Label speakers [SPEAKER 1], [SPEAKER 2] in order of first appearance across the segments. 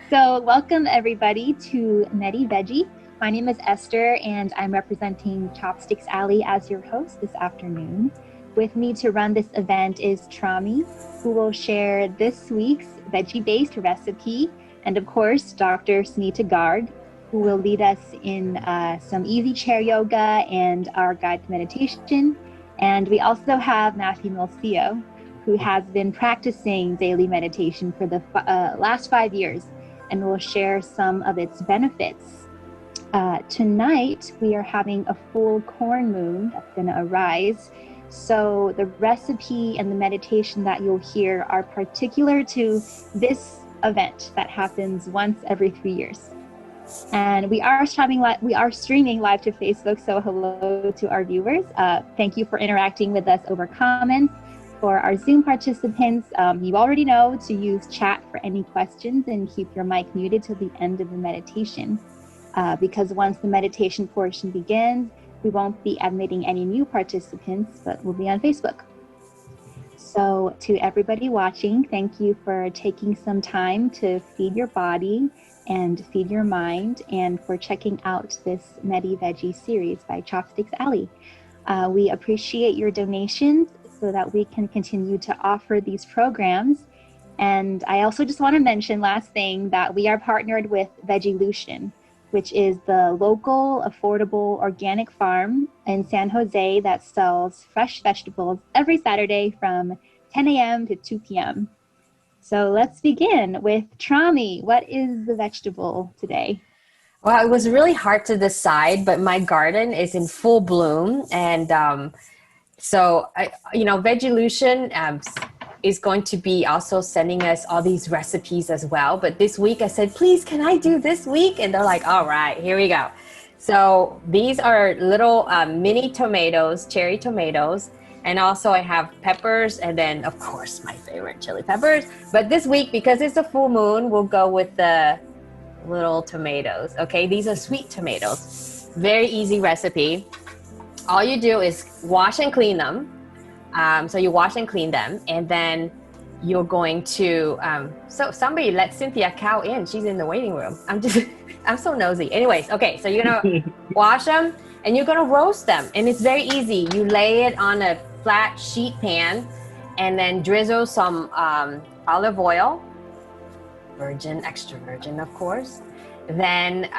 [SPEAKER 1] So welcome everybody to Medi-Veggie. My name is Esther and I'm representing Chopsticks Alley as your host this afternoon. With me to run this event is Trami, who will share this week's veggie-based recipe, and of course, Dr. Smita Garg, who will lead us in some easy chair yoga and our guided meditation. And we also have Matthew Molcillo, who has been practicing daily meditation for the last 5 years and will share some of its benefits. Tonight, we are having a full corn moon that's going to arise. So the recipe and the meditation that you'll hear are particular to this event that happens once every 3 years. And we are streaming live to Facebook, so hello to our viewers. Thank you for interacting with us over comments. For our Zoom participants, you already know to use chat for any questions and keep your mic muted till the end of the meditation. Because once the meditation portion begins, we won't be admitting any new participants, but we'll be on Facebook. So to everybody watching, thank you for taking some time to feed your body and feed your mind, and for checking out this Medi-Veggie series by Chopsticks Alley. We appreciate your donations so that we can continue to offer these programs. And I also just want to mention, last thing, that we are partnered with Veggielution, which is the local, affordable, organic farm in San Jose that sells fresh vegetables every Saturday from 10 a.m. to 2 p.m. So let's begin with Trami. What is the vegetable today?
[SPEAKER 2] Well, it was really hard to decide, but my garden is in full bloom. And Veggielution is going to be also sending us all these recipes as well. But this week I said, please, can I do this week? And they're like, all right, here we go. So these are little mini tomatoes, cherry tomatoes. And also I have peppers, and then of course my favorite, chili peppers. But this week, because it's a full moon, we'll go with the little tomatoes. Okay, these are sweet tomatoes. Very easy recipe. All you do is wash and clean them. So you wash and clean them, and then you're going to, so somebody let Cynthia Cow in. She's in the waiting room. I'm so nosy. Anyways, okay, so you're gonna wash them and you're gonna roast them. And it's very easy. You lay it on a flat sheet pan and then drizzle some olive oil, virgin, extra virgin, of course. Then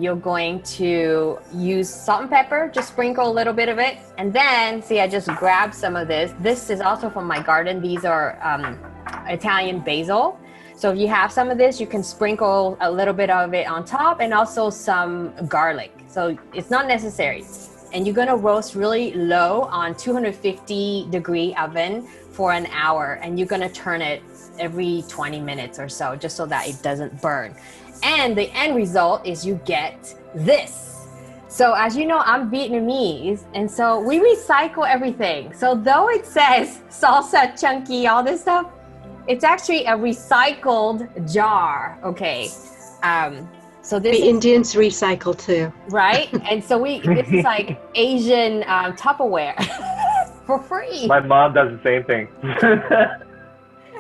[SPEAKER 2] you're going to use salt and pepper, just sprinkle a little bit of it. And then, see, I just grabbed some of this. This is also from my garden. These are Italian basil. So if you have some of this, you can sprinkle a little bit of it on top, and also some garlic. So it's not necessary. And you're gonna roast really low on 250-degree oven for an hour. And you're gonna turn it every 20 minutes or so, just so that it doesn't burn. And the end result is you get this. So as you know, I'm Vietnamese, and so we recycle everything. So though it says salsa, chunky, all this stuff, it's actually a recycled jar, okay? So this
[SPEAKER 3] the Indians recycle too.
[SPEAKER 2] Right? And so this is like Asian Tupperware for free.
[SPEAKER 4] My mom does the same thing.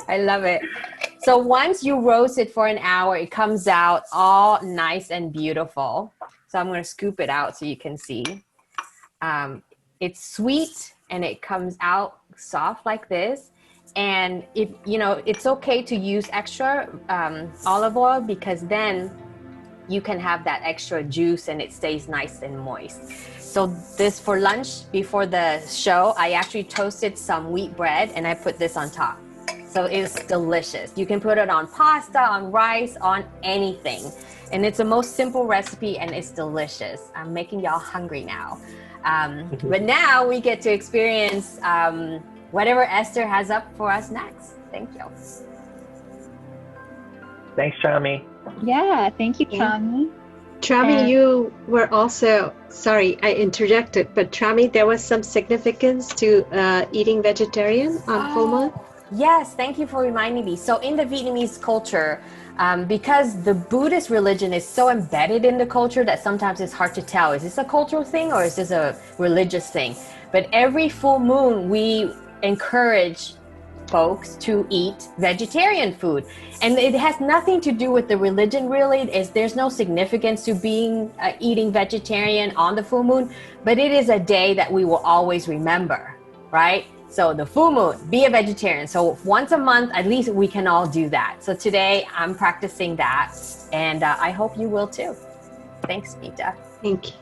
[SPEAKER 2] I love it. So once you roast it for an hour, it comes out all nice and beautiful. So I'm going to scoop it out so you can see. It's sweet and it comes out soft like this. And if it's okay to use extra olive oil, because then you can have that extra juice and it stays nice and moist. So this, for lunch before the show, I actually toasted some wheat bread and I put this on top. So it's delicious. You can put it on pasta, on rice, on anything. And it's the most simple recipe and it's delicious. I'm making y'all hungry now. But now we get to experience whatever Esther has up for us next. Thank you.
[SPEAKER 4] Thanks, Trami.
[SPEAKER 1] Yeah, thank you, Trami.
[SPEAKER 3] Trami, you were also, sorry, I interjected, but Trami, there was some significance to eating vegetarian on full moon?
[SPEAKER 2] Yes, thank you for reminding me. So in the Vietnamese culture, because the Buddhist religion is so embedded in the culture that sometimes it's hard to tell, is this a cultural thing or is this a religious thing? But every full moon, we encourage folks to eat vegetarian food. And it has nothing to do with the religion, really. There's no significance to being eating vegetarian on the full moon, but it is a day that we will always remember, right? So the full moon, be a vegetarian. So once a month, at least we can all do that. So today I'm practicing that, and I hope you will too. Thanks, Smita.
[SPEAKER 3] Thank you.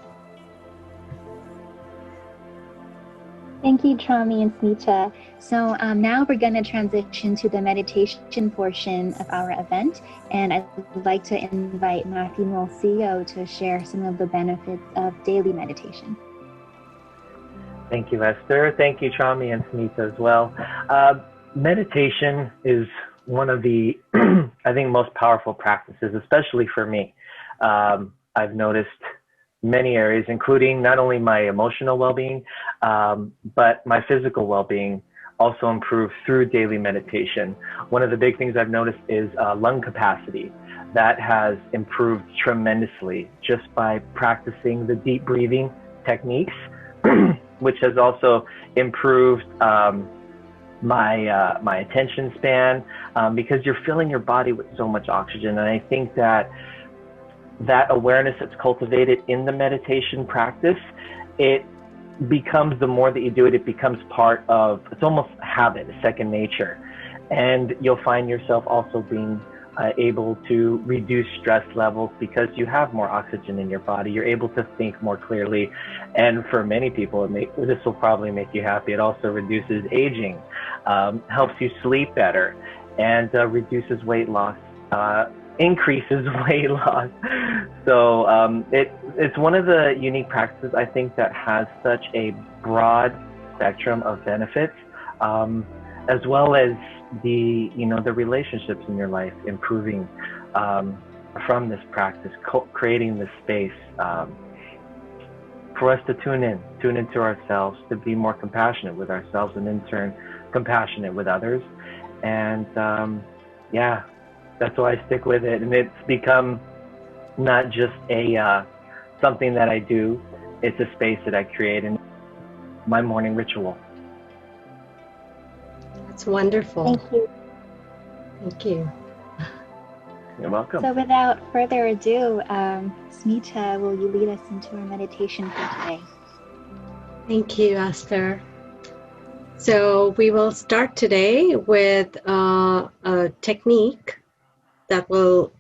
[SPEAKER 1] Thank you, Trami and Smita. So now we're going to transition to the meditation portion of our event. And I'd like to invite Matthew Molcillo to share some of the benefits of daily meditation.
[SPEAKER 4] Thank you, Esther. Thank you, Trami and Smita as well. Meditation is one of the, I think, most powerful practices, especially for me. I've noticed many areas, including not only my emotional well-being, but my physical well-being also improves through daily meditation. One of the big things I've noticed is lung capacity. That has improved tremendously just by practicing the deep breathing techniques, which has also improved my attention span, because you're filling your body with so much oxygen. And I think that awareness that's cultivated in the meditation practice, it becomes, the more that you do it, it becomes part of, it's almost habit, second nature. And you'll find yourself also being able to reduce stress levels because you have more oxygen in your body. You're able to think more clearly. And for many people, this will probably make you happy. It also reduces aging, helps you sleep better, and reduces weight loss, increases weight loss. So it's one of the unique practices, I think, that has such a broad spectrum of benefits, as well as the relationships in your life improving from this practice, creating this space for us to tune into ourselves, to be more compassionate with ourselves, and in turn compassionate with others. And yeah, that's why I stick with it. And it's become not just something that I do, it's a space that I create in my morning ritual.
[SPEAKER 3] That's wonderful.
[SPEAKER 1] Thank you.
[SPEAKER 3] Thank you.
[SPEAKER 4] You're welcome.
[SPEAKER 1] So without further ado, Smita, will you lead us into our meditation for today?
[SPEAKER 3] Thank you, Esther. So we will start today with a technique that will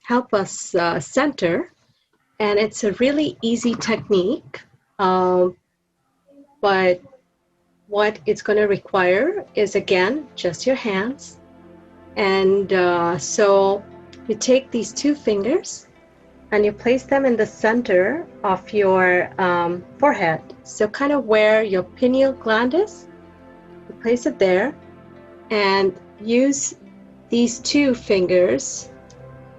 [SPEAKER 3] help us center. And it's a really easy technique, but what it's going to require is, again, just your hands. And so you take these two fingers and you place them in the center of your forehead. So kind of where your pineal gland is, you place it there and use these two fingers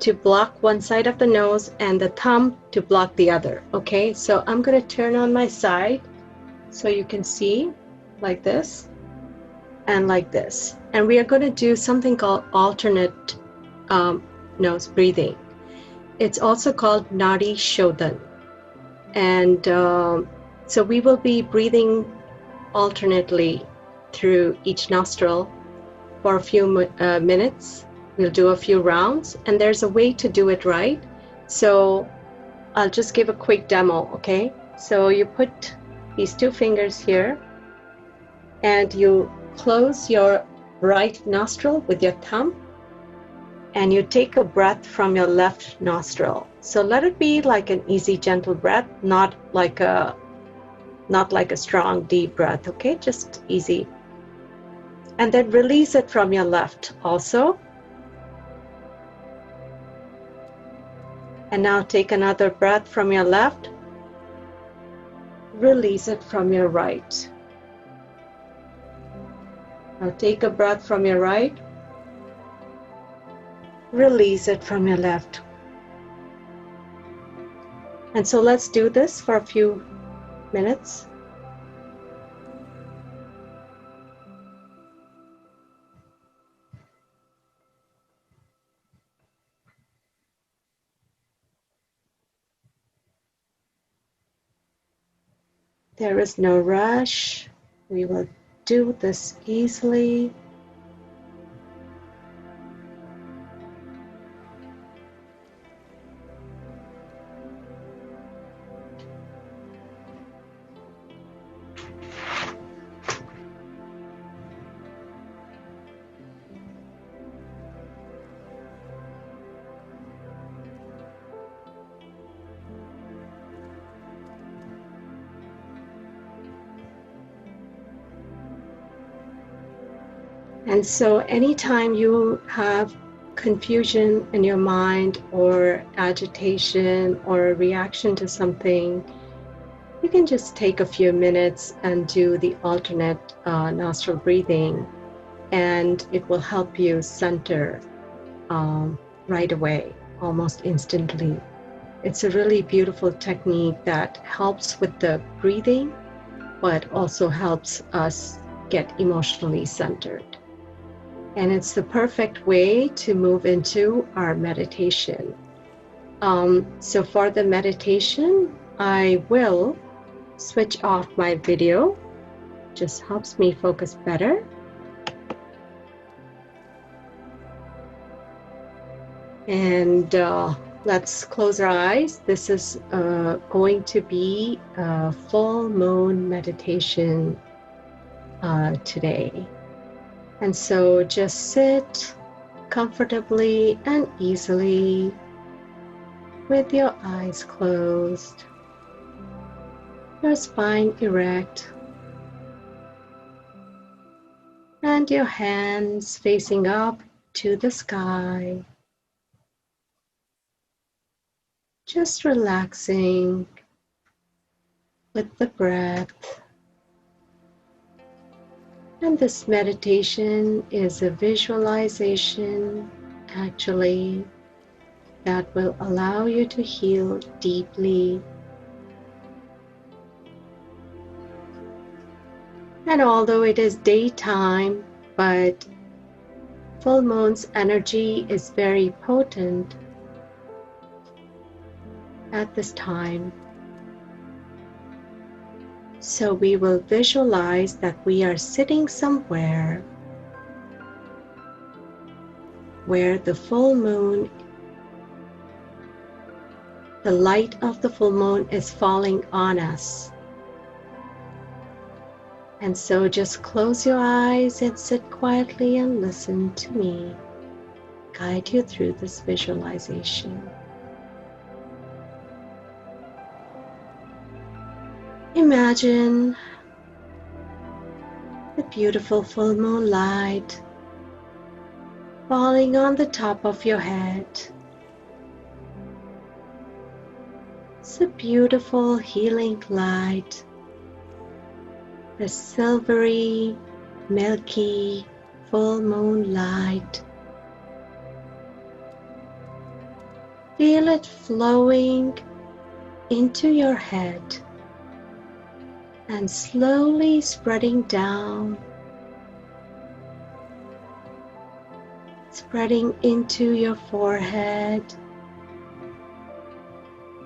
[SPEAKER 3] to block one side of the nose and the thumb to block the other. Okay, so I'm going to turn on my side so you can see, like this and like this. And we are going to do something called alternate nose breathing. It's also called Nadi Shodhan. And so we will be breathing alternately through each nostril for a few minutes. We'll do a few rounds, and there's a way to do it right. So I'll just give a quick demo, okay? So you put these two fingers here, and you close your right nostril with your thumb, and you take a breath from your left nostril. So let it be like an easy, gentle breath, not like a strong, deep breath, okay? Just easy. And then release it from your left also. And now take another breath from your left. Release it from your right. Now take a breath from your right. Release it from your left. And so let's do this for a few minutes. There is no rush. We will do this easily. And so anytime you have confusion in your mind or agitation or a reaction to something, you can just take a few minutes and do the alternate nostril breathing, and it will help you center right away, almost instantly. It's a really beautiful technique that helps with the breathing, but also helps us get emotionally centered. And it's the perfect way to move into our meditation. So for the meditation, I will switch off my video. Just helps me focus better. And let's close our eyes. This is going to be a full moon meditation today. And so just sit comfortably and easily with your eyes closed, your spine erect, and your hands facing up to the sky. Just relaxing with the breath. And this meditation is a visualization, actually, that will allow you to heal deeply. And although it is daytime, but full moon's energy is very potent at this time. So we will visualize that we are sitting somewhere where the full moon, the light of the full moon is falling on us. And so just close your eyes and sit quietly and listen to me guide you through this visualization. Imagine the beautiful full moon light falling on the top of your head. It's a beautiful healing light, the silvery, milky full moon light. Feel it flowing into your head and slowly spreading down, spreading into your forehead,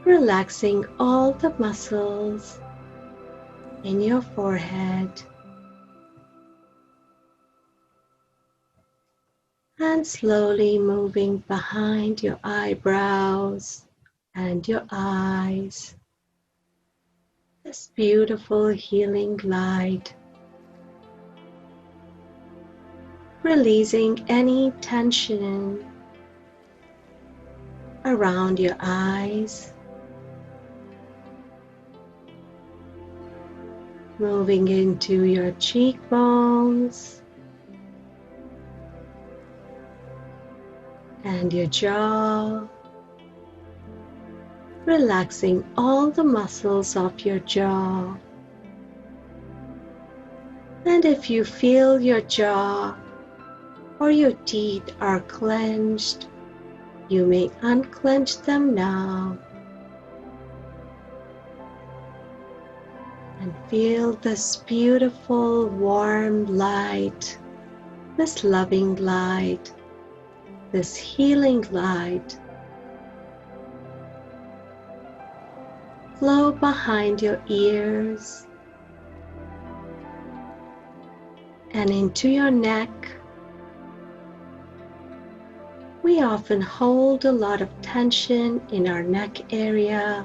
[SPEAKER 3] relaxing all the muscles in your forehead, and slowly moving behind your eyebrows and your eyes. This beautiful healing light, releasing any tension around your eyes, moving into your cheekbones and your jaw, relaxing all the muscles of your jaw. And if you feel your jaw or your teeth are clenched, you may unclench them now and feel this beautiful warm light, this loving light, this healing light flow behind your ears and into your neck. We often hold a lot of tension in our neck area,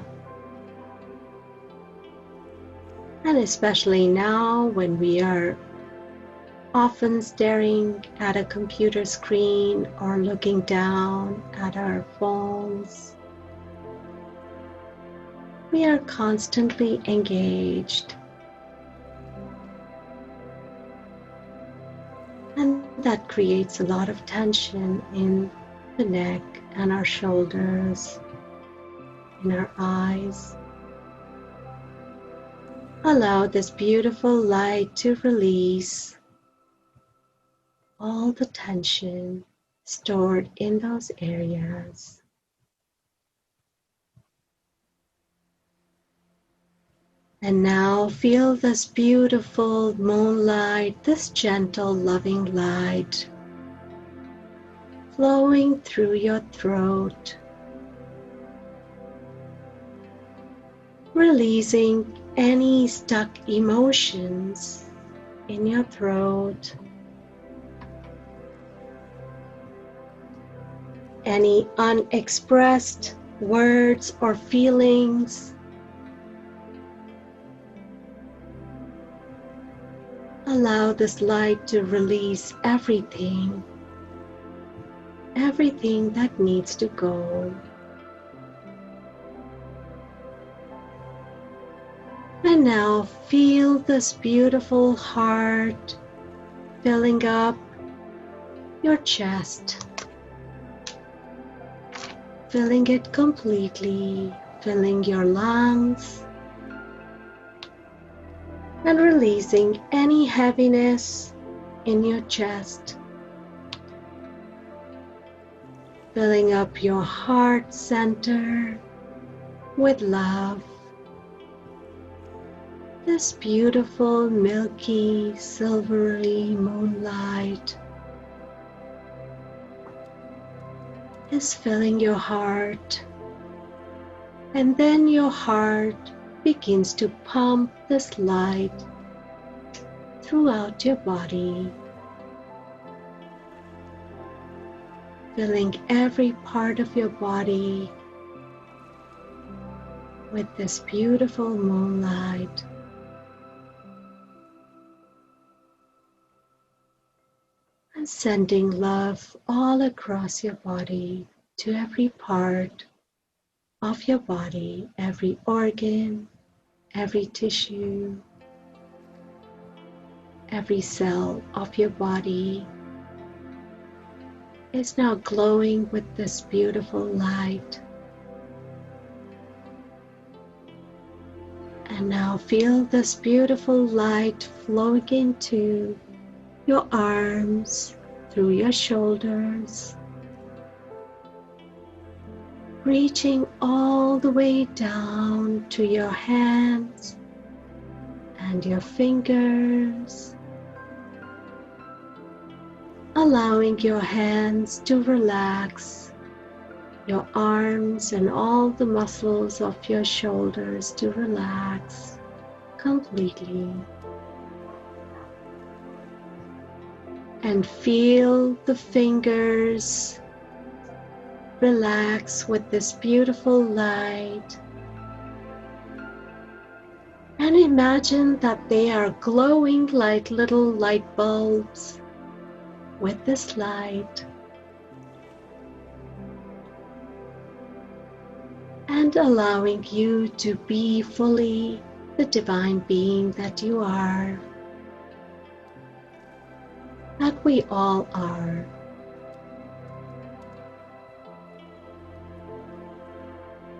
[SPEAKER 3] and especially now when we are often staring at a computer screen or looking down at our phones. We are constantly engaged. And that creates a lot of tension in the neck and our shoulders, in our eyes. Allow this beautiful light to release all the tension stored in those areas. And now feel this beautiful moonlight, this gentle, loving light flowing through your throat, releasing any stuck emotions in your throat, any unexpressed words or feelings. Allow this light to release everything that needs to go. And now feel this beautiful heart filling up your chest, filling it completely, filling your lungs, and releasing any heaviness in your chest, filling up your heart center with love. This beautiful, milky, silvery moonlight is filling your heart, and then your heart begins to pump this light throughout your body, filling every part of your body with this beautiful moonlight. And sending love all across your body to every part of your body, every organ, every tissue, every cell of your body is now glowing with this beautiful light. And now feel this beautiful light flowing into your arms, through your shoulders, reaching all the way down to your hands and your fingers, allowing your hands to relax, your arms and all the muscles of your shoulders to relax completely. And feel the fingers relax with this beautiful light. And imagine that they are glowing like little light bulbs with this light. And allowing you to be fully the divine being that you are, that we all are.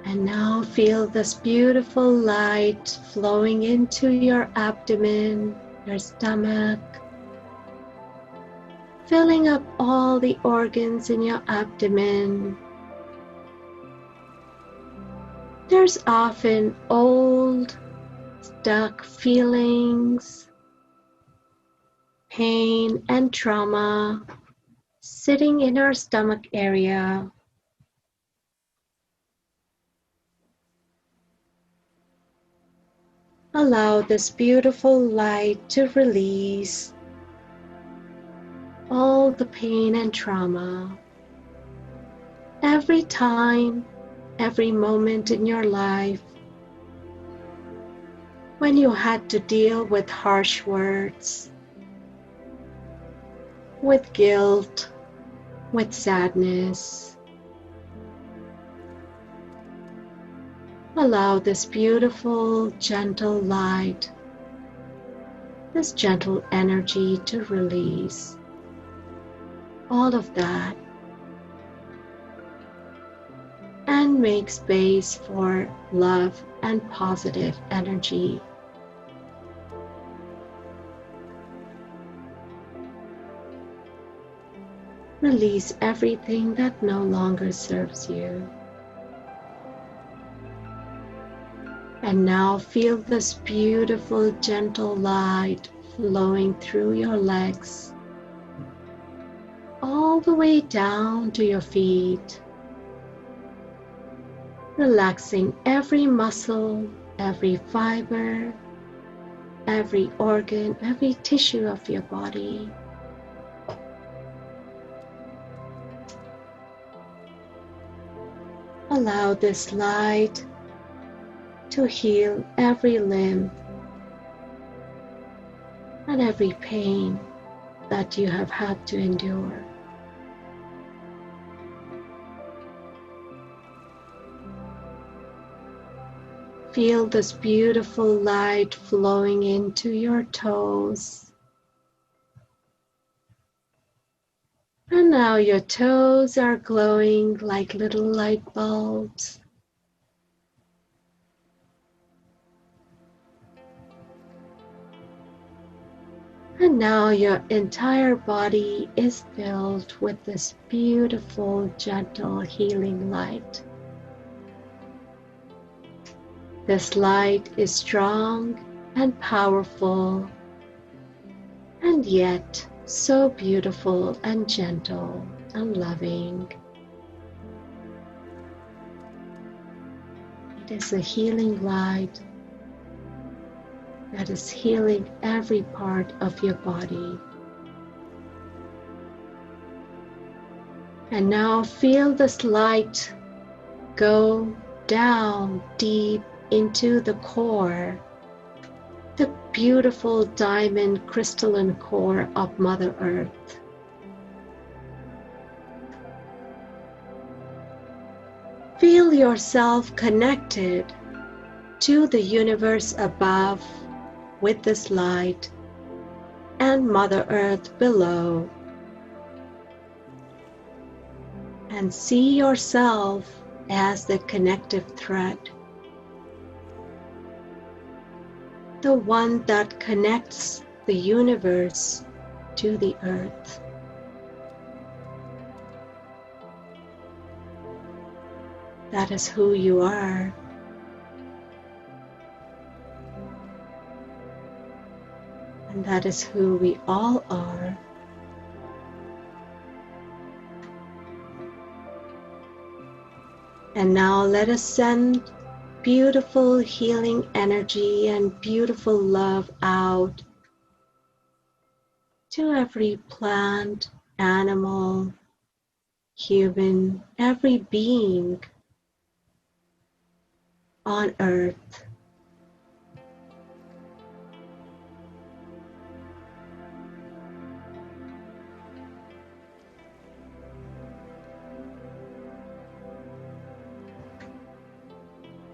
[SPEAKER 3] And now feel this beautiful light flowing into your abdomen, your stomach, filling up all the organs in your abdomen. There's often old, stuck feelings, pain and trauma sitting in our stomach area. Allow this beautiful light to release all the pain and trauma. Every time, every moment in your life when you had to deal with harsh words, with guilt, with sadness. Allow this beautiful, gentle light, this gentle energy to release all of that, and make space for love and positive energy. Release everything that no longer serves you. And now feel this beautiful, gentle light flowing through your legs, all the way down to your feet, relaxing every muscle, every fiber, every organ, every tissue of your body. Allow this light to heal every limb and every pain that you have had to endure. Feel this beautiful light flowing into your toes. And now your toes are glowing like little light bulbs. And now your entire body is filled with this beautiful, gentle, healing light. This light is strong and powerful, and yet so beautiful and gentle and loving. It is a healing light that is healing every part of your body. And now feel this light go down deep into the core, the beautiful diamond crystalline core of Mother Earth. Feel yourself connected to the universe above with this light and Mother Earth below. And see yourself as the connective thread, the one that connects the universe to the earth. That is who you are. And that is who we all are. And now let us send beautiful healing energy and beautiful love out to every plant, animal, human, every being on earth.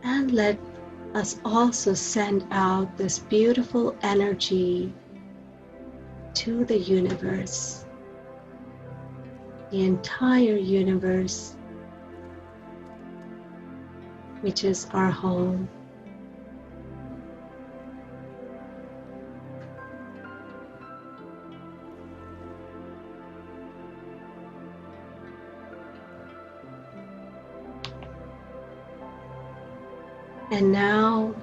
[SPEAKER 3] And let us also send out this beautiful energy to the universe, the entire universe, which is our home. And now,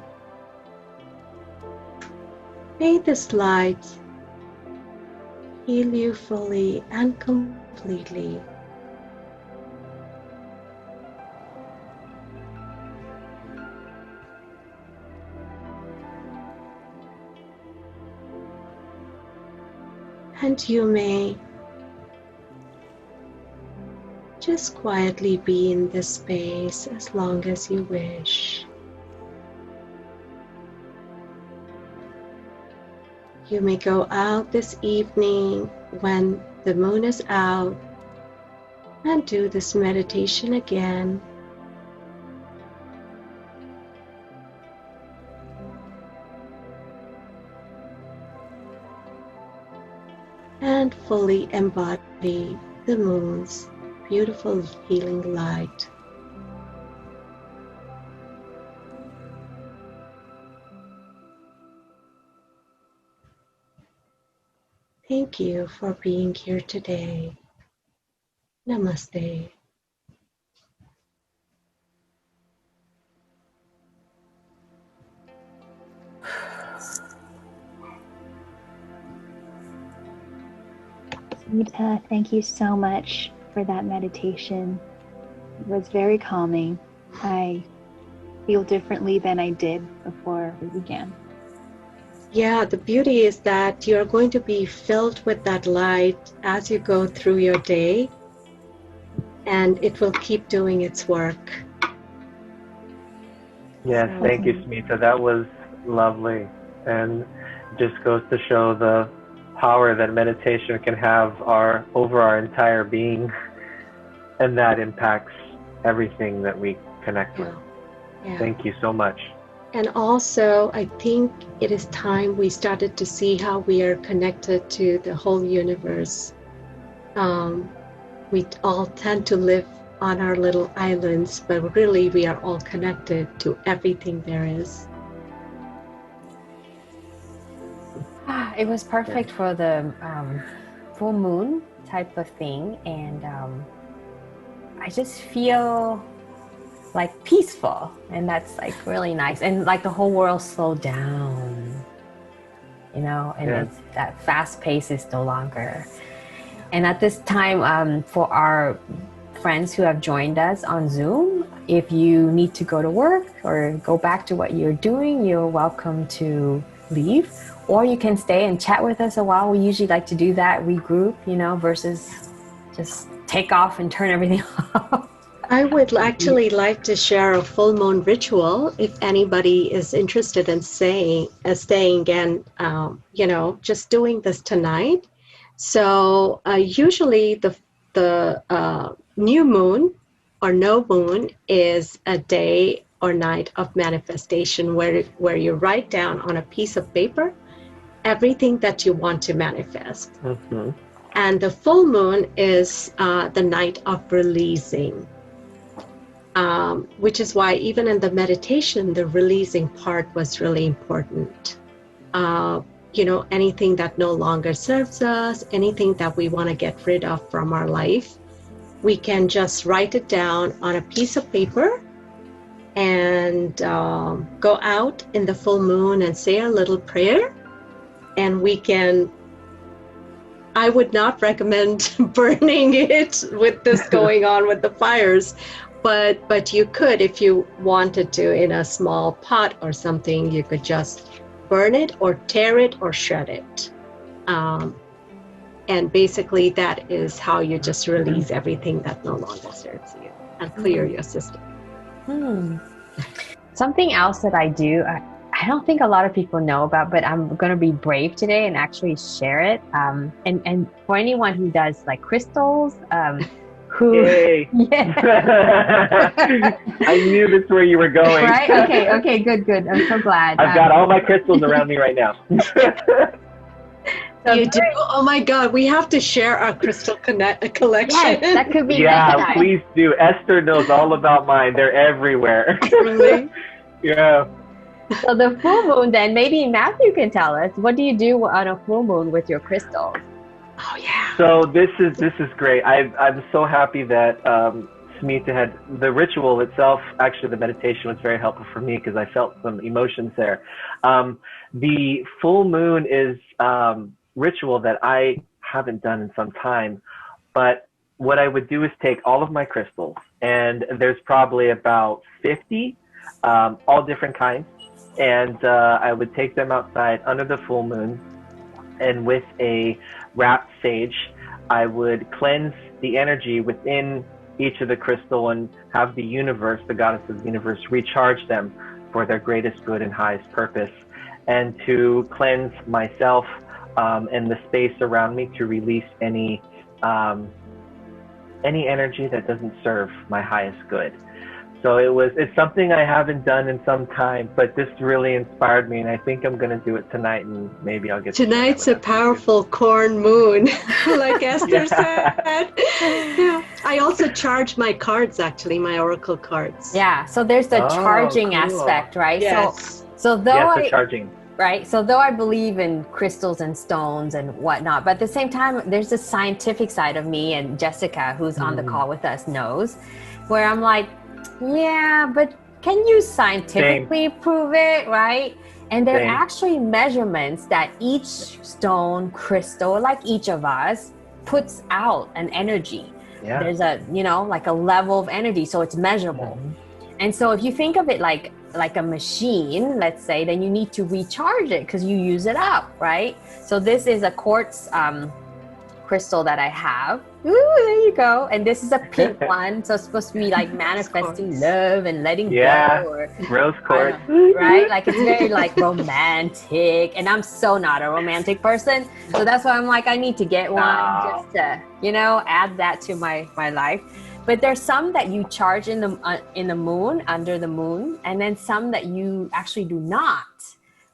[SPEAKER 3] may this light heal you fully and completely. And you may just quietly be in this space as long as you wish. You may go out this evening when the moon is out and do this meditation again. And fully embody the moon's beautiful healing light. Thank you for being here today. Namaste.
[SPEAKER 1] Smita, thank you so much for that meditation. It was very calming. I feel differently than I did before we began.
[SPEAKER 3] Yeah, the beauty is that you're going to be filled with that light as you go through your day, and it will keep doing its work.
[SPEAKER 4] Yes, thank you, Smita. That was lovely, and just goes to show the power that meditation can have over our entire being, and that impacts everything that we connect with.
[SPEAKER 3] Yeah.
[SPEAKER 4] Thank you so much.
[SPEAKER 3] And also, I think it is time we started to see how we are connected to the whole universe. We all tend to live on our little islands, but really we are all connected to everything there is.
[SPEAKER 2] It was perfect for the full moon type of thing, and I just feel like peaceful, and that's like really nice, and like the whole world slowed down, you know, and it's that fast pace is no longer. And at this time, for our friends who have joined us on Zoom, if you need to go to work or go back to what you're doing, you're welcome to leave, or you can stay and chat with us a while. We usually like to do that, regroup, you know, versus just take off and turn everything off.
[SPEAKER 3] I would actually like to share a full moon ritual if anybody is interested in staying and, you know, just doing this tonight. So usually the new moon or no moon is a day or night of manifestation where you write down on a piece of paper everything that you want to manifest.
[SPEAKER 4] Mm-hmm.
[SPEAKER 3] And the full moon is the night of releasing. Which is why even in the meditation, the releasing part was really important. You know, anything that no longer serves us, anything that we want to get rid of from our life, we can just write it down on a piece of paper and go out in the full moon and say a little prayer. And we can, I would not recommend burning it with this going on with the fires. But you could, if you wanted to, in a small pot or something, you could just burn it or tear it or shred it. And basically that is how you just release everything that no longer serves you and clear your system.
[SPEAKER 2] Something else that I do, I don't think a lot of people know about, but I'm going to be brave today and actually share it. And for anyone who does like crystals,
[SPEAKER 4] Yay.
[SPEAKER 2] Yeah.
[SPEAKER 4] I knew this is where you were going.
[SPEAKER 2] Right? Okay, good. I'm so glad.
[SPEAKER 4] I've got all my crystals around me right now.
[SPEAKER 2] So
[SPEAKER 3] you do? Oh my God, we have to share our crystal collection.
[SPEAKER 2] Yes, that could be
[SPEAKER 4] Yeah, please do. Esther knows all about mine. They're everywhere.
[SPEAKER 3] Really?
[SPEAKER 4] Yeah.
[SPEAKER 2] So the full moon then, maybe Matthew can tell us, what do you do on a full moon with your crystals?
[SPEAKER 3] Oh yeah.
[SPEAKER 4] So this is great. I'm so happy that Smita had the ritual itself. Actually, the meditation was very helpful for me because I felt some emotions there. The full moon is ritual that I haven't done in some time, but what I would do is take all of my crystals, and there's probably about 50, all different kinds, and I would take them outside under the full moon, and with a wrapped sage, I would cleanse the energy within each of the crystal and have the universe, the goddess of the universe, recharge them for their greatest good and highest purpose, and to cleanse myself and the space around me to release any energy that doesn't serve my highest good. So it's something I haven't done in some time, but this really inspired me, and I think I'm gonna do it tonight, and maybe I'll get
[SPEAKER 3] Tonight's a powerful corn moon, like Esther said. Yeah. I also charge my cards, actually, my oracle cards.
[SPEAKER 2] Yeah, so there's the charging
[SPEAKER 4] cool.
[SPEAKER 2] aspect, right?
[SPEAKER 3] Yes.
[SPEAKER 2] So though
[SPEAKER 4] the charging.
[SPEAKER 2] Right. So though I believe in crystals and stones and whatnot, but at the same time, there's a scientific side of me, and Jessica, who's on the call with us, knows, where I'm like, yeah, but can you scientifically prove it, right? And there are actually measurements that each stone, crystal, like each of us, puts out an energy. Yeah. There's a, like a level of energy, so it's measurable. And so if you think of it like a machine, let's say, then you need to recharge it because you use it up, right? So this is a quartz crystal that I have. Ooh, there you go. And this is a pink one, so it's supposed to be like manifesting love and letting go. Or
[SPEAKER 4] rose quartz.
[SPEAKER 2] Right? Like it's very like romantic, and I'm so not a romantic person, so that's why I'm like, I need to get one just to, add that to my life. But there's some that you charge in the moon, under the moon, and then some that you actually do not,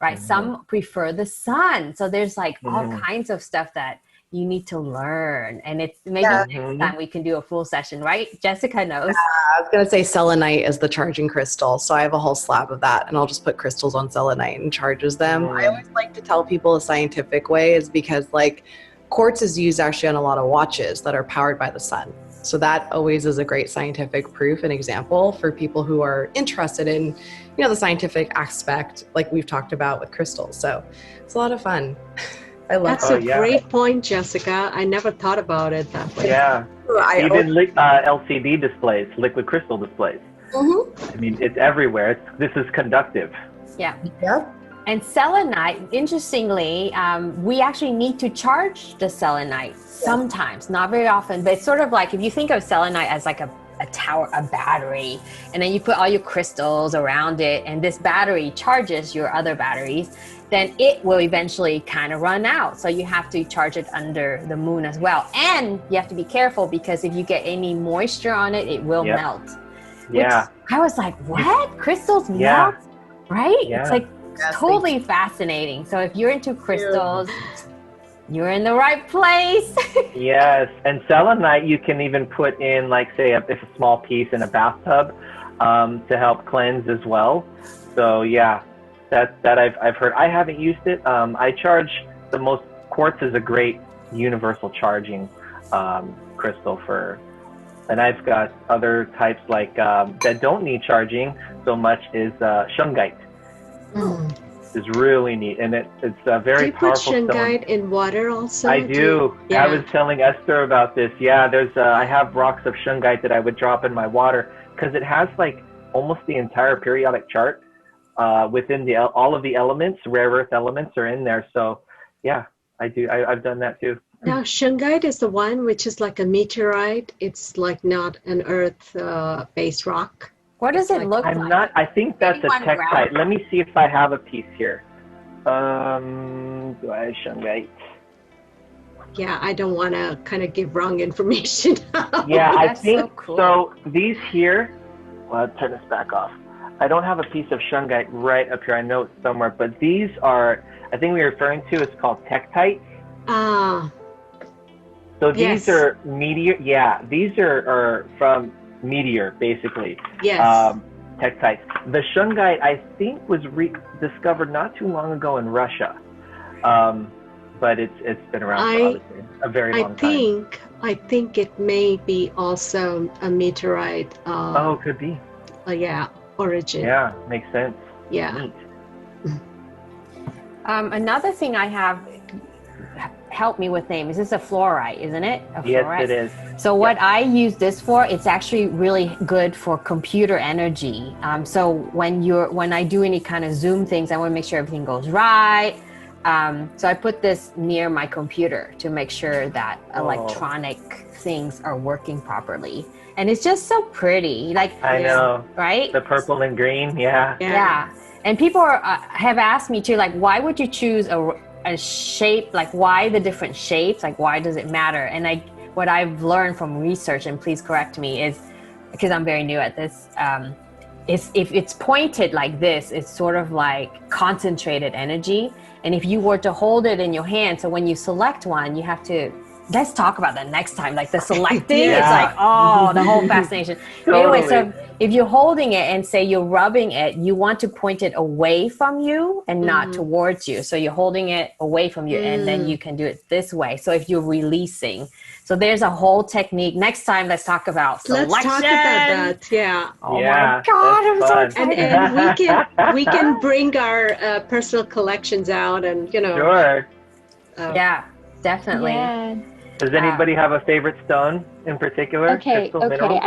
[SPEAKER 2] right? Some prefer the sun. So there's like all kinds of stuff that you need to learn. And it's maybe next time we can do a full session, right? Jessica knows.
[SPEAKER 5] I was going to say selenite is the charging crystal. So I have a whole slab of that, and I'll just put crystals on selenite and charges them. I always like to tell people a scientific way is because like quartz is used actually on a lot of watches that are powered by the sun. So that always is a great scientific proof and example for people who are interested in, the scientific aspect, like we've talked about with crystals. So it's a lot of fun. I love
[SPEAKER 3] That's a great point, Jessica. I never thought about it that way.
[SPEAKER 4] Yeah. Even LCD displays, liquid crystal displays. I mean, it's everywhere. This is conductive.
[SPEAKER 2] Yeah. Yep. And selenite, interestingly, we actually need to charge the selenite sometimes, not very often, but it's sort of like if you think of selenite as like a tower, a battery, and then you put all your crystals around it, and this battery charges your other batteries, then it will eventually kind of run out. So you have to charge it under the moon as well. And you have to be careful because if you get any moisture on it, it will melt.
[SPEAKER 4] Yeah.
[SPEAKER 2] I was like, what? Crystals melt? Right? Yeah. It's like totally fascinating. So if you're into crystals, you're in the right place.
[SPEAKER 4] Yes. And selenite, you can even put in, like, say, if a small piece in a bathtub to help cleanse as well. So, yeah, that I've heard. I haven't used it. I charge the most. Quartz is a great universal charging crystal for. And I've got other types like that don't need charging so much is shungite. Is really neat, and it's a very powerful stone.
[SPEAKER 3] Do you put shungite in water also?
[SPEAKER 4] I do. Yeah. I was telling Esther about this. Yeah, there's I have rocks of shungite that I would drop in my water because it has like almost the entire periodic chart within all of the elements, rare earth elements are in there. So yeah, I do. I've done that too.
[SPEAKER 3] Now, shungite is the one which is like a meteorite. It's like not an earth-based rock.
[SPEAKER 2] What does it look like?
[SPEAKER 4] I think that's a tektite. Let me see if I have a piece here. Do I have shungite?
[SPEAKER 3] Yeah, I don't want to kind of give wrong information.
[SPEAKER 4] Yeah, I think so, cool. So these here, well, I'll turn this back off. I don't have a piece of shungite right up here. I know it's somewhere, but these are, I think we're referring to, it's called tektite. So these are meteor, these are from meteor, basically.
[SPEAKER 3] Yes.
[SPEAKER 4] Tektites. The shungite, I think, was discovered not too long ago in Russia, but it's been around for a very long time.
[SPEAKER 3] I think it may be also a meteorite.
[SPEAKER 4] Could be.
[SPEAKER 3] Origin.
[SPEAKER 4] Yeah, makes sense.
[SPEAKER 3] Yeah.
[SPEAKER 4] Neat.
[SPEAKER 2] Another thing I have. Help me with name. Is this a fluorite, isn't it?
[SPEAKER 4] Yes, it is.
[SPEAKER 2] So what I use this for, it's actually really good for computer energy. So when I do any kind of Zoom things, I want to make sure everything goes right. So I put this near my computer to make sure that electronic things are working properly. And it's just so pretty. Like
[SPEAKER 4] I know,
[SPEAKER 2] right?
[SPEAKER 4] The purple and green, yeah.
[SPEAKER 2] And people have asked me too, like, why would you choose a shape, like why the different shapes, like why does it matter? And what I've learned from research, and please correct me, is because I'm very new at this, is if it's pointed like this, it's sort of like concentrated energy. And if you were to hold it in your hand, so when you select one, you have to, let's talk about that next time. Like the selecting, it's like, oh, the whole fascination. But anyway, so if you're holding it and say you're rubbing it, you want to point it away from you and not towards you. So you're holding it away from you and then you can do it this way. So if you're releasing, so there's a whole technique. Next time, let's talk about selection.
[SPEAKER 3] Let's talk about that. Yeah.
[SPEAKER 2] Oh my God, I'm so excited.
[SPEAKER 3] And we can bring our personal collections out and, you know.
[SPEAKER 4] Sure.
[SPEAKER 2] Yeah, definitely.
[SPEAKER 1] Yeah.
[SPEAKER 4] Does anybody have a favorite stone in particular?
[SPEAKER 1] Okay.
[SPEAKER 4] Mineral?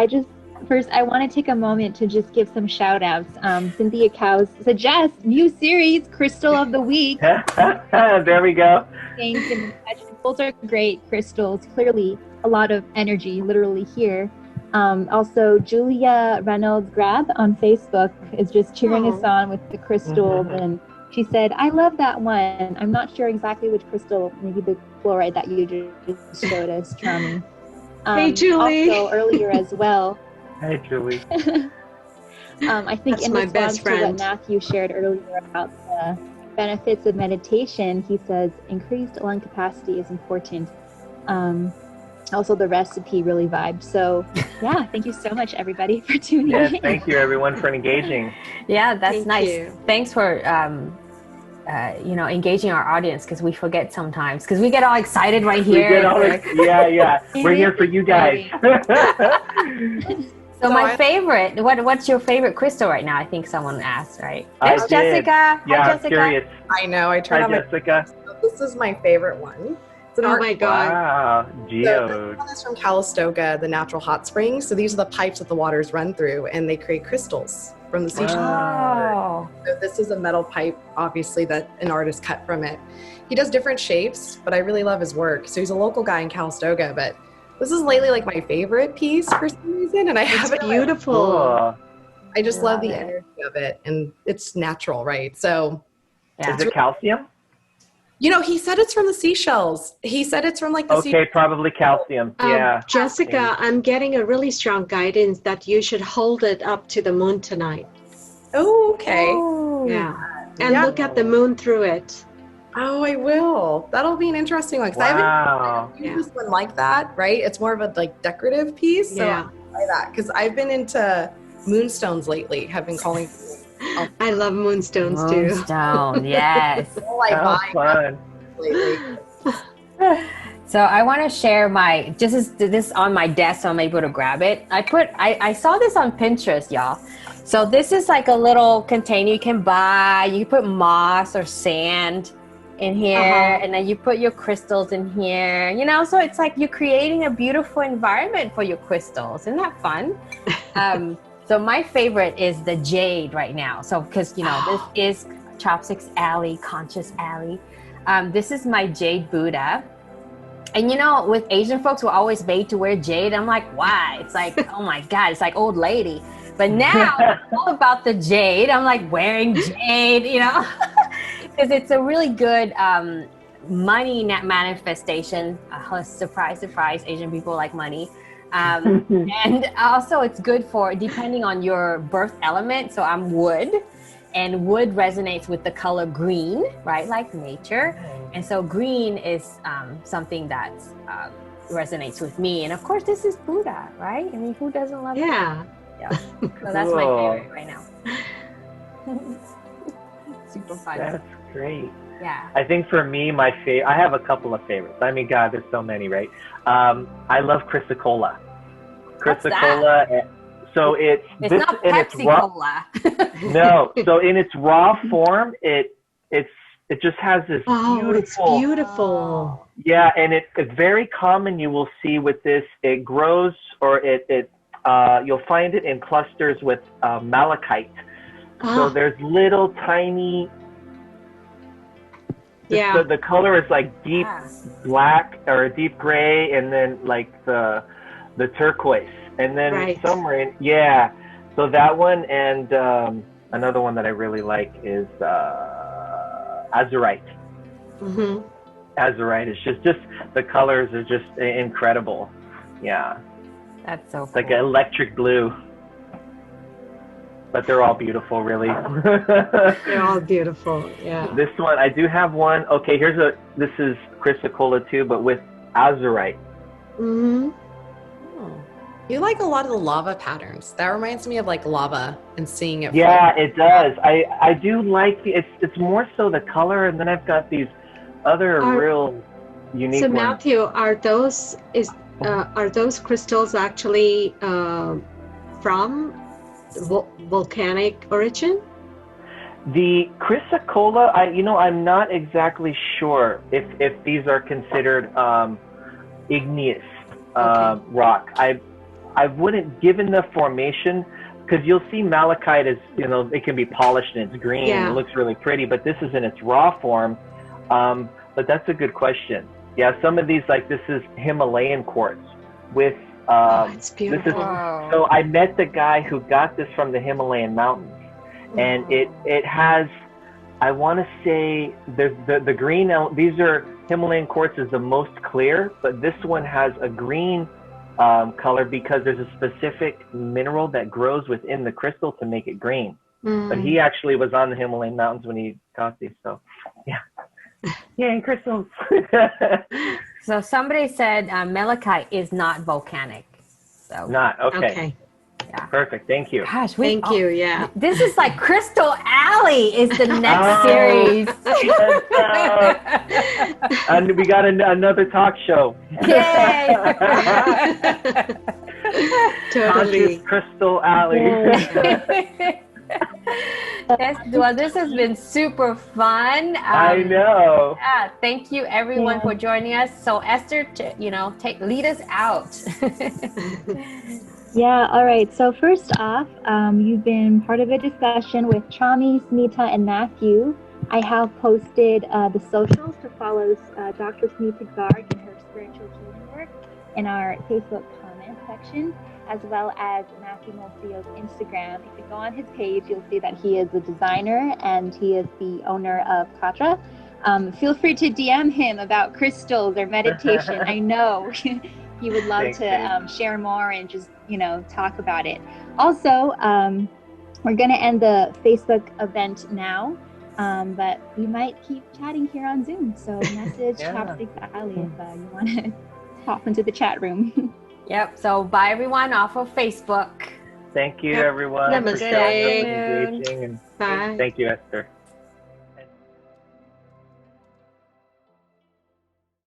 [SPEAKER 1] I want to take a moment to just give some shout outs. Cynthia Cows suggests new series, Crystal of the Week.
[SPEAKER 4] There we go.
[SPEAKER 1] Those are great crystals. Clearly a lot of energy literally here. Also, Julia Reynolds Grab on Facebook is just cheering us on with the crystals. And she said, I love that one. I'm not sure exactly which crystal, maybe the fluoride that you just showed us, Trami.
[SPEAKER 3] Hey, Julie.
[SPEAKER 1] Also, earlier as well.
[SPEAKER 4] Hey, Julie.
[SPEAKER 1] I think
[SPEAKER 3] That's
[SPEAKER 1] in
[SPEAKER 3] my
[SPEAKER 1] response
[SPEAKER 3] best
[SPEAKER 1] to
[SPEAKER 3] friend.
[SPEAKER 1] what Matthew shared earlier about the benefits of meditation, he says increased lung capacity is important. Also, the recipe really vibed. So, yeah, thank you so much, everybody, for tuning in.
[SPEAKER 4] Thank you, everyone, for engaging.
[SPEAKER 2] Yeah, that's
[SPEAKER 3] Thank
[SPEAKER 2] nice.
[SPEAKER 3] you.
[SPEAKER 2] Thanks for engaging our audience, because we forget sometimes, because we get all excited right here.
[SPEAKER 4] We're here for you guys.
[SPEAKER 2] So my favorite, what's your favorite crystal right now? I think someone asked, right? There's Jessica.
[SPEAKER 4] Yeah,
[SPEAKER 2] Hi,
[SPEAKER 4] I'm
[SPEAKER 2] Jessica.
[SPEAKER 4] curious.
[SPEAKER 5] I know. I turned
[SPEAKER 4] Hi,
[SPEAKER 5] on
[SPEAKER 4] Jessica.
[SPEAKER 5] This is my favorite one. It's an
[SPEAKER 3] Oh
[SPEAKER 5] art
[SPEAKER 3] my God.
[SPEAKER 4] Wow,
[SPEAKER 5] So
[SPEAKER 4] geode.
[SPEAKER 5] this one is from Calistoga, the natural hot springs. So these are the pipes that the waters run through, and they create crystals from the seashore.
[SPEAKER 2] Oh.
[SPEAKER 5] So this is a metal pipe, obviously, that an artist cut from it. He does different shapes, but I really love his work. So he's a local guy in Calistoga, but this is lately like my favorite piece for some reason, and I have it.
[SPEAKER 3] Beautiful.
[SPEAKER 4] Cool.
[SPEAKER 5] I just love the energy of it, and it's natural, right? So,
[SPEAKER 2] Yeah.
[SPEAKER 4] Is it calcium?
[SPEAKER 5] you know, he said it's from the seashells. He said it's from like the
[SPEAKER 4] Okay, probably calcium. Yeah.
[SPEAKER 3] Jessica, I'm getting a really strong guidance that you should hold it up to the moon tonight.
[SPEAKER 5] Oh, okay.
[SPEAKER 3] Yeah. And look at the moon through it.
[SPEAKER 5] Oh, I will. That'll be an interesting one. 'Cause I
[SPEAKER 4] Wow.
[SPEAKER 5] haven't used one like that, right? It's more of a like decorative piece. So
[SPEAKER 3] Yeah.
[SPEAKER 5] I'll try that, because I've been into moonstones lately. Have been calling.
[SPEAKER 3] I love moonstones too.
[SPEAKER 2] Moonstone, yes.
[SPEAKER 5] All I
[SPEAKER 4] How
[SPEAKER 5] buy
[SPEAKER 4] fun.
[SPEAKER 5] lately.
[SPEAKER 2] So I want to share this on my desk, so I'm able to grab it. I saw this on Pinterest, y'all. So this is like a little container you can buy. You can put moss or sand in here, and then you put your crystals in here, you know, so it's like you're creating a beautiful environment for your crystals. Isn't that fun? So my favorite is the jade right now. So, because, you know, this is Chopsticks Alley, Conscious Alley. This is my jade Buddha. And, you know, with Asian folks, we're always made to wear jade. I'm like, why? It's like, oh my God, it's like old lady. But now it's all about the jade. I'm like wearing jade, you know, because it's a really good money manifestation. Surprise, surprise, Asian people like money. And also it's good for, depending on your birth element. So I'm wood, and wood resonates with the color green, right? Like nature. And so green is something that resonates with me. And of course, this is Buddha, right? I mean, who doesn't love
[SPEAKER 3] Yeah.
[SPEAKER 2] Yeah. So that's my favorite right now. Super fun.
[SPEAKER 4] That's great.
[SPEAKER 2] Yeah.
[SPEAKER 4] I think for me, I have a couple of favorites. I mean, God, there's so many, right? I love Chrysocolla. Chrysocolla. So it's
[SPEAKER 2] not Pepsi Cola.
[SPEAKER 4] No. So in its raw form, it just has this beautiful.
[SPEAKER 3] It's beautiful.
[SPEAKER 4] Yeah, and it's very common. You will see with this, it grows, or you'll find it in clusters with malachite. So there's little tiny.
[SPEAKER 3] Yeah.
[SPEAKER 4] The color is like deep black or deep gray, and then like the turquoise, and then somewhere in So that one, and another one that I really like is azurite.
[SPEAKER 3] Mm-hmm.
[SPEAKER 4] Azurite is just the colors are just incredible. Yeah.
[SPEAKER 2] That's so
[SPEAKER 4] It's like an electric blue. But they're all beautiful, really.
[SPEAKER 3] They're all beautiful. Yeah.
[SPEAKER 4] This one, I do have one. Okay, this is chrysocolla too, but with azurite.
[SPEAKER 3] Mm-hmm.
[SPEAKER 5] Oh. You like a lot of the lava patterns. That reminds me of like lava and seeing it.
[SPEAKER 4] Yeah, it does. I do like it's more so the color, and then I've got these other real unique
[SPEAKER 3] So
[SPEAKER 4] ones.
[SPEAKER 3] Matthew, are those crystals actually from volcanic origin?
[SPEAKER 4] The chrysocolla, I'm not exactly sure if these are considered igneous rock. I wouldn't, given the formation, because you'll see malachite is, it can be polished and it's green and it looks really pretty, but this is in its raw form. But that's a good question. Yeah, some of these, like this is Himalayan quartz with
[SPEAKER 3] it's beautiful.
[SPEAKER 4] So I met the guy who got this from the Himalayan mountains, and it has, I want to say, the green. These are Himalayan quartz is the most clear, but this one has a green color because there's a specific mineral that grows within the crystal to make it green. But he actually was on the Himalayan mountains when he got these. So yeah. Yay, crystals.
[SPEAKER 2] So somebody said malachite is not volcanic. So
[SPEAKER 4] Not okay.
[SPEAKER 2] Yeah.
[SPEAKER 4] Perfect. Thank you.
[SPEAKER 2] Gosh,
[SPEAKER 3] Thank you. Yeah.
[SPEAKER 2] This is like Crystal Alley is the next series.
[SPEAKER 4] And we got another talk show.
[SPEAKER 2] Yay!
[SPEAKER 3] Totally.
[SPEAKER 4] Conscious Crystal Alley.
[SPEAKER 2] Well, this has been super fun.
[SPEAKER 4] I know.
[SPEAKER 2] Yeah, thank you everyone for joining us. So Esther, lead us out.
[SPEAKER 1] Yeah, all right. So first off, you've been part of a discussion with Trami, Smita, and Matthew. I have posted the socials to follow Dr. Smita Garg and her spiritual healing work in our Facebook comment section, as well as Matthew Molcillo's Instagram. If you go on his page, you'll see that he is a designer and he is the owner of Katra. Feel free to DM him about crystals or meditation. I know he would love to share more and just, talk about it. Also, we're going to end the Facebook event now, but we might keep chatting here on Zoom. So message Chopsticks Alley if you want to hop into the chat room.
[SPEAKER 2] Yep. So bye everyone off of Facebook.
[SPEAKER 4] Thank you, everyone.
[SPEAKER 3] Namaste.
[SPEAKER 4] For showing up and engaging. And
[SPEAKER 3] Bye.
[SPEAKER 4] thank you, Esther.